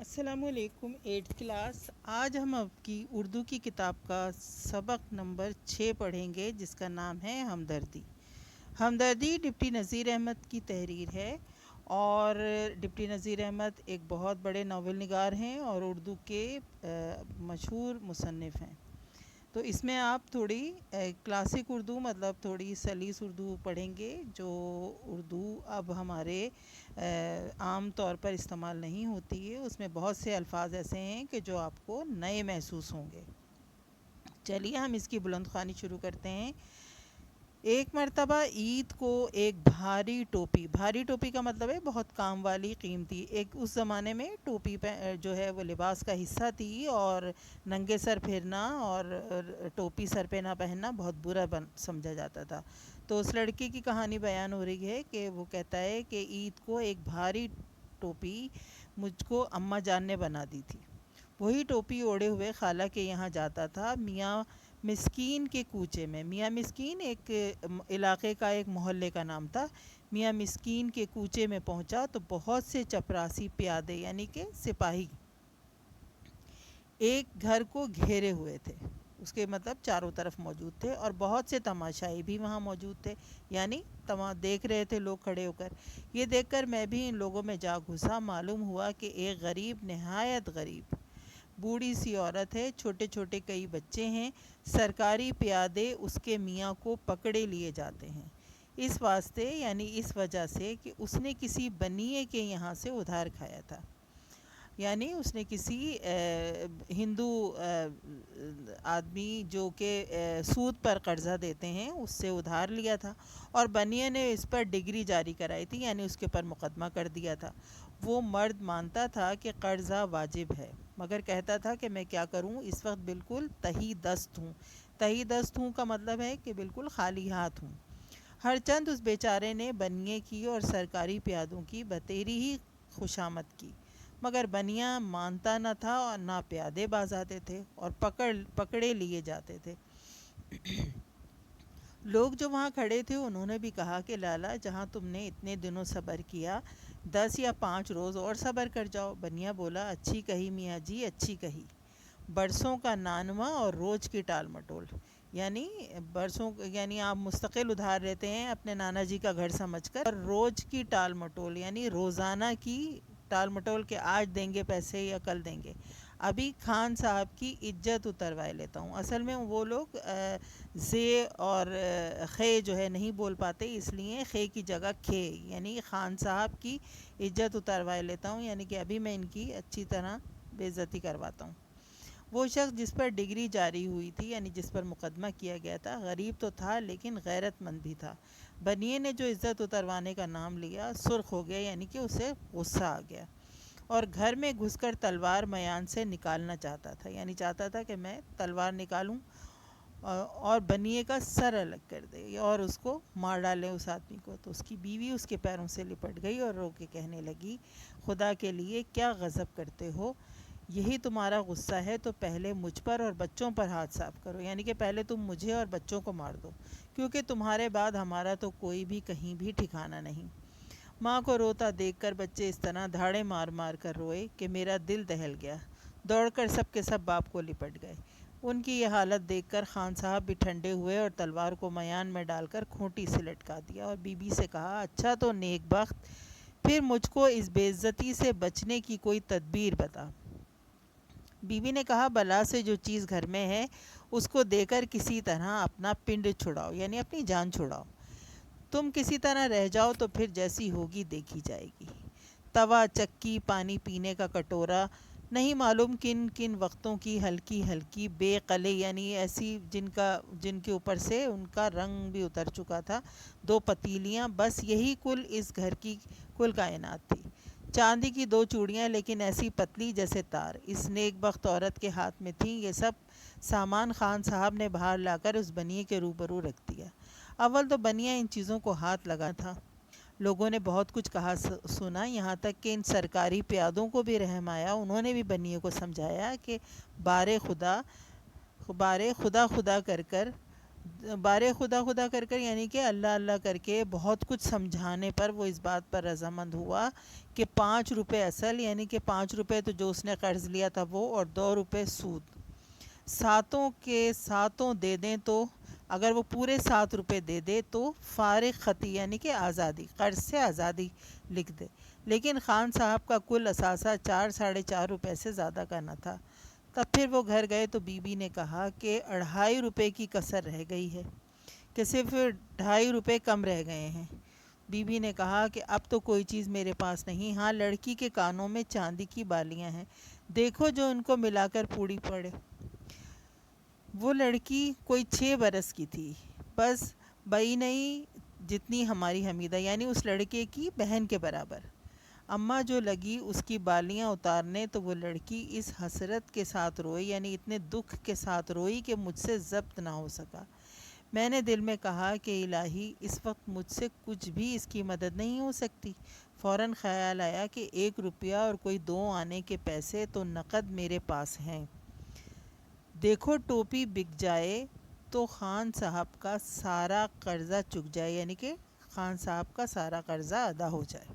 السلام علیکم 8th class. آج ہم آپ کی اردو کی کتاب کا سبق نمبر 6 پڑھیں گے، جس کا نام ہے ہمدردی۔ ہمدردی ڈپٹی نذیر احمد کی تحریر ہے، اور ڈپٹی نذیر احمد ایک بہت بڑے ناول نگار ہیں اور اردو کے مشہور مصنف ہیں۔ تو اس میں آپ تھوڑی کلاسک اردو، مطلب تھوڑی سلیس اردو پڑھیں گے، جو اردو اب ہمارے عام طور پر استعمال نہیں ہوتی ہے۔ اس میں بہت سے الفاظ ایسے ہیں کہ جو آپ کو نئے محسوس ہوں گے۔ چلیے ہم اس کی بلند خوانی شروع کرتے ہیں۔ ایک مرتبہ عید کو ایک بھاری ٹوپی کا مطلب ہے بہت کام والی، قیمتی۔ ایک اس زمانے میں ٹوپی جو ہے وہ لباس کا حصہ تھی، اور ننگے سر پھرنا اور ٹوپی سر پہ نہ پہننا بہت برا سمجھا جاتا تھا۔ تو اس لڑکے کی کہانی بیان ہو رہی ہے کہ وہ کہتا ہے کہ عید کو ایک بھاری ٹوپی مجھ کو اماں جان نے بنا دی تھی۔ وہی ٹوپی اوڑھے ہوئے خالہ کے یہاں جاتا تھا، میاں مسکین کے کوچے میں۔ میاں مسکین ایک علاقے کا، ایک محلے کا نام تھا۔ میاں مسکین کے کوچے میں پہنچا تو بہت سے چپراسی پیادے یعنی کہ سپاہی ایک گھر کو گھیرے ہوئے تھے، اس کے مطلب چاروں طرف موجود تھے، اور بہت سے تماشائی بھی وہاں موجود تھے، یعنی دیکھ رہے تھے لوگ کھڑے ہو کر۔ یہ دیکھ کر میں بھی ان لوگوں میں جا گھسا۔ معلوم ہوا کہ ایک غریب، نہایت غریب بوڑھی سی عورت ہے، چھوٹے چھوٹے کئی بچے ہیں۔ سرکاری پیادے اس کے میاں کو پکڑے لیے جاتے ہیں، اس واسطے یعنی اس وجہ سے کہ اس نے کسی بنیے کے یہاں سے ادھار کھایا تھا، یعنی اس نے کسی ہندو آدمی جو کہ سود پر قرضہ دیتے ہیں اس سے ادھار لیا تھا، اور بنیے نے اس پر ڈگری جاری کرائی تھی، یعنی اس کے اوپر مقدمہ کر دیا تھا۔ وہ مرد مانتا تھا کہ قرضہ واجب ہے، مگر کہتا تھا کہ میں کیا کروں، اس وقت بالکل تہی دست ہوں۔ تہی دست ہوں کا مطلب ہے کہ بالکل خالی ہاتھ ہوں۔ ہر چند اس بیچارے نے بنیے کی اور سرکاری پیادوں کی بتیری ہی خوشامد کی، مگر بنیا مانتا نہ تھا اور نہ پیادے باز آتے تھے، اور پکڑے لیے جاتے تھے۔ لوگ جو وہاں کھڑے تھے انہوں نے بھی کہا کہ لالا، جہاں تم نے اتنے دنوں صبر کیا، 10 یا 5 روز اور صبر کر جاؤ۔ بنیا بولا، اچھی کہی میاں جی، اچھی کہی۔ برسوں کا نانوا اور روز کی ٹال مٹول، یعنی یعنی آپ مستقل ادھار رہتے ہیں اپنے نانا جی کا گھر سمجھ کر، اور روز کی ٹال مٹول یعنی روزانہ کی ٹال مٹول کہ آج دیں گے پیسے یا کل دیں گے۔ ابھی خان صاحب کی عزت اتروائے لیتا ہوں۔ اصل میں وہ لوگ زے اور خے جو ہے نہیں بول پاتے، اس لیے خے کی جگہ کھے، یعنی خان صاحب کی عزت اتروائے لیتا ہوں، یعنی کہ ابھی میں ان کی اچھی طرح بے عزتی کرواتا ہوں۔ وہ شخص جس پر ڈگری جاری ہوئی تھی، یعنی جس پر مقدمہ کیا گیا تھا، غریب تو تھا لیکن غیرت مند بھی تھا۔ بنیے نے جو عزت اتروانے کا نام لیا، سرخ ہو گیا، یعنی کہ اسے غصہ آ گیا، اور گھر میں گھس کر تلوار میان سے نکالنا چاہتا تھا، یعنی چاہتا تھا کہ میں تلوار نکالوں اور بنیے کا سر الگ کر دے اور اس کو مار ڈالے اس آدمی کو۔ تو اس کی بیوی اس کے پیروں سے لپٹ گئی اور رو کے کہنے لگی، خدا کے لیے کیا غضب کرتے ہو، یہی تمہارا غصہ ہے تو پہلے مجھ پر اور بچوں پر ہاتھ صاف کرو، یعنی کہ پہلے تم مجھے اور بچوں کو مار دو، کیونکہ تمہارے بعد ہمارا تو کوئی بھی کہیں بھی ٹھکانہ نہیں۔ ماں کو روتا دیکھ کر بچے اس طرح دھاڑے مار مار کر روئے کہ میرا دل دہل گیا۔ دوڑ کر سب کے سب باپ کو لپٹ گئے۔ ان کی یہ حالت دیکھ کر خان صاحب بھی ٹھنڈے ہوئے اور تلوار کو میان میں ڈال کر کھونٹی سے لٹکا دیا، اور بی بی سے کہا، اچھا تو نیک بخت، پھر مجھ کو اس بے عزتی سے بچنے کی کوئی تدبیر بتا۔ بیوی نے کہا، بلا سے جو چیز گھر میں ہے اس کو دے کر کسی طرح اپنا پنڈ چھڑاؤ، یعنی اپنی جان چھڑاؤ۔ تم کسی طرح رہ جاؤ تو پھر جیسی ہوگی دیکھی جائے گی۔ توا، چکی، پانی پینے کا کٹورا، نہیں معلوم کن کن وقتوں کی ہلکی ہلکی بے قلے، یعنی ایسی جن کے اوپر سے ان کا رنگ بھی اتر چکا تھا، 2 پتیلیاں، بس یہی کل اس گھر کی کل کائنات تھی۔ چاندی کی 2 چوڑیاں، لیکن ایسی پتلی جیسے تار، اس نیک بخت عورت کے ہاتھ میں تھیں۔ یہ سب سامان خان صاحب نے باہر لا کر اس بنیے کے روبرو رکھ دیا۔ اول تو بنیا ان چیزوں کو ہاتھ لگا تھا۔ لوگوں نے بہت کچھ کہا سنا، یہاں تک کہ ان سرکاری پیادوں کو بھی رحم آیا۔ انہوں نے بھی بنیے کو سمجھایا کہ بارے خدا خدا کر کر بارے خدا خدا کر کر یعنی کہ اللہ اللہ کر کے بہت کچھ سمجھانے پر وہ اس بات پر رضامند ہوا کہ 5 روپے اصل یعنی کہ 5 روپے تو جو اس نے قرض لیا تھا وہ، اور 2 روپے سود، ساتوں کے ساتوں دے دیں تو اگر وہ پورے 7 روپے دے دے تو فارغ خطی یعنی کہ آزادی، قرض سے آزادی لکھ دے۔ لیکن خان صاحب کا کل اثاثہ 4 ساڑھے 4 روپے سے زیادہ کا نہ تھا۔ تب پھر وہ گھر گئے تو بی بی نے کہا کہ 2.5 روپے کی کسر رہ گئی ہے، کہ صرف 2.5 روپے کم رہ گئے ہیں۔ بی بی نے کہا کہ اب تو کوئی چیز میرے پاس نہیں، ہاں لڑکی کے کانوں میں چاندی کی بالیاں ہیں، دیکھو جو ان کو ملا کر پوری پڑے۔ وہ لڑکی کوئی 6 برس کی تھی، بس بئی نہیں جتنی ہماری حمیدہ، یعنی اس لڑکے کی بہن کے برابر۔ اماں جو لگی اس کی بالیاں اتارنے تو وہ لڑکی اس حسرت کے ساتھ روئی، یعنی اتنے دکھ کے ساتھ روئی کہ مجھ سے ضبط نہ ہو سکا۔ میں نے دل میں کہا کہ الہی اس وقت مجھ سے کچھ بھی اس کی مدد نہیں ہو سکتی۔ فوراً خیال آیا کہ 1 روپیہ اور کوئی 2 آنے کے پیسے تو نقد میرے پاس ہیں، دیکھو ٹوپی بک جائے تو خان صاحب کا سارا قرضہ چک جائے، یعنی کہ خان صاحب کا سارا قرضہ ادا ہو جائے۔